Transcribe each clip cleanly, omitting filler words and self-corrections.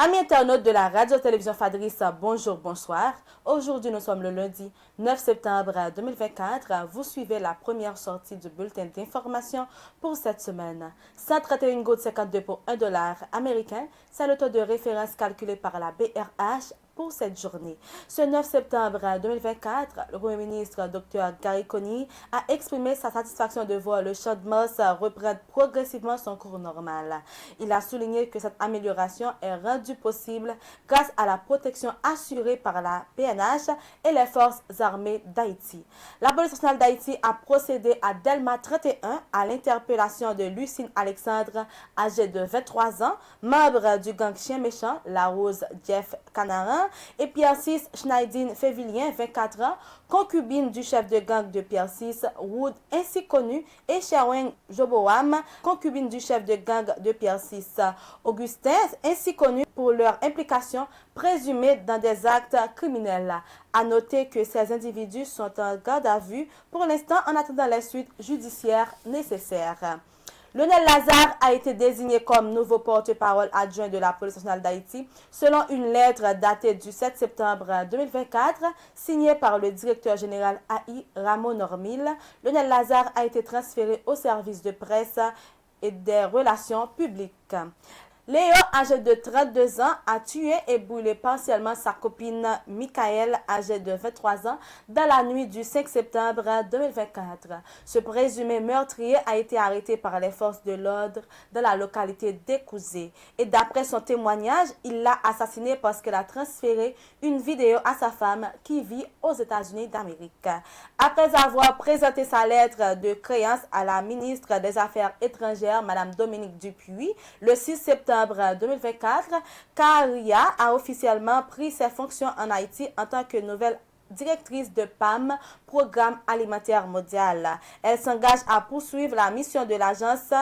Amis internautes de la radio-télévision Fadris, bonjour, bonsoir. Aujourd'hui, nous sommes le lundi 9 septembre 2024. Vous suivez la première sortie du bulletin d'information pour cette semaine. 131 gouttes 52 pour $1 américain, c'est le taux de référence calculé par la BRH pour cette journée. Ce 9 septembre 2024, le Premier ministre Dr. Gary Coney a exprimé sa satisfaction de voir le Champ de Mars reprendre progressivement son cours normal. Il a souligné que cette amélioration est rendue possible grâce à la protection assurée par la PNH et les forces armées d'Haïti. La police nationale d'Haïti a procédé à Delma 31 à l'interpellation de Lucine Alexandre, âgée de 23 ans, membre du gang Chien Méchant, La Rose Jeff Canarin, et Pierre VI Schneidin Févilien, 24 ans, concubine du chef de gang de Pierre VI, Wood, ainsi connu, et Sherwin Joboam, concubine du chef de gang de Pierre VI, Augustin, ainsi connu pour leur implication présumée dans des actes criminels. À noter que ces individus sont en garde à vue pour l'instant en attendant les suites judiciaires nécessaires. Lionel Lazare a été désigné comme nouveau porte-parole adjoint de la police nationale d'Haïti selon une lettre datée du 7 septembre 2024 signée par le directeur général AI Ramon Normil. Lionel Lazare a été transféré au service de presse et des relations publiques. Léo, âgé de 32 ans, a tué et brûlé partiellement sa copine Michael, âgée de 23 ans, dans la nuit du 5 septembre 2024. Ce présumé meurtrier a été arrêté par les forces de l'ordre dans la localité d'Écouzé. Et d'après son témoignage, il l'a assassiné parce qu'elle a transféré une vidéo à sa femme qui vit aux États-Unis d'Amérique. Après avoir présenté sa lettre de créance à la ministre des Affaires étrangères, Mme Dominique Dupuis, le 6 septembre 2024, Karia a officiellement pris ses fonctions en Haïti en tant que nouvelle directrice de PAM, Programme alimentaire mondial. Elle s'engage à poursuivre la mission de l'agence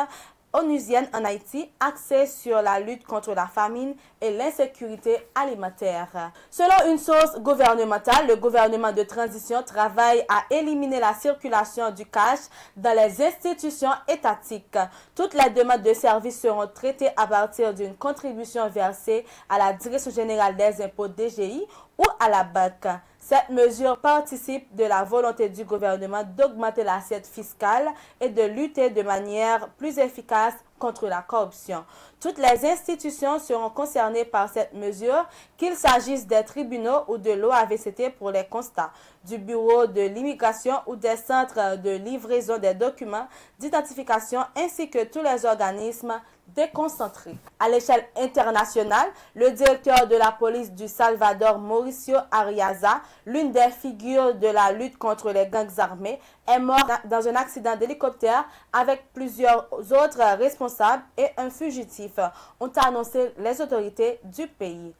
onusienne en Haïti, axée sur la lutte contre la famine et l'insécurité alimentaire. Selon une source gouvernementale, le gouvernement de transition travaille à éliminer la circulation du cash dans les institutions étatiques. Toutes les demandes de services seront traitées à partir d'une contribution versée à la Direction générale des impôts DGI ou à la banque. Cette mesure participe de la volonté du gouvernement d'augmenter l'assiette fiscale et de lutter de manière plus efficace contre la corruption. Toutes les institutions seront concernées par cette mesure, qu'il s'agisse des tribunaux ou de l'OAVCT pour les constats, du bureau de l'immigration ou des centres de livraison des documents d'identification ainsi que tous les organismes déconcentrés. À l'échelle internationale, le directeur de la police du Salvador, Mauricio Arriaza, l'une des figures de la lutte contre les gangs armés, est mort dans un accident d'hélicoptère avec plusieurs autres responsables et un fugitif, ont annoncé les autorités du pays.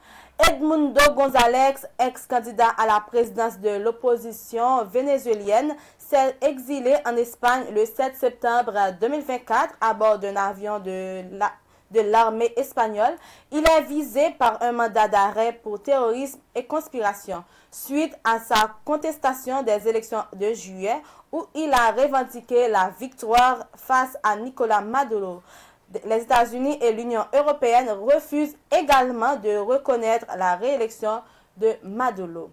Edmundo González, ex-candidat à la présidence de l'opposition vénézuélienne, s'est exilé en Espagne le 7 septembre 2024 à bord d'un avion de l'armée espagnole. Il est visé par un mandat d'arrêt pour terrorisme et conspiration suite à sa contestation des élections de juillet où il a revendiqué la victoire face à Nicolás Maduro. Les États-Unis et l'Union européenne refusent également de reconnaître la réélection de Maduro.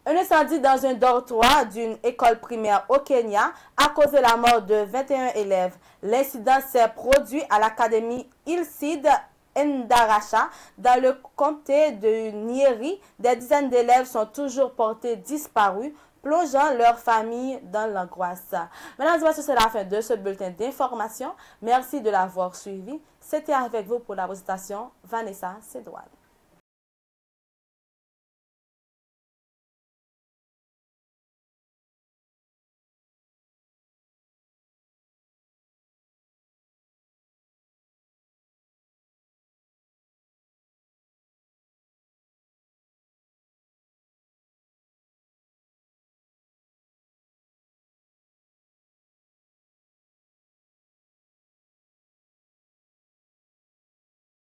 Un incendie dans un dortoir d'une école primaire au Kenya a causé la mort de 21 élèves. L'incident s'est produit à l'académie Ilcid Ndarasha dans le comté de Nyeri. Des dizaines d'élèves sont toujours portés disparus, plongeant leur famille dans l'angoisse. Mesdames et messieurs, c'est la fin de ce bulletin d'information. Merci de l'avoir suivi. C'était avec vous pour la présentation Vanessa Cédouane.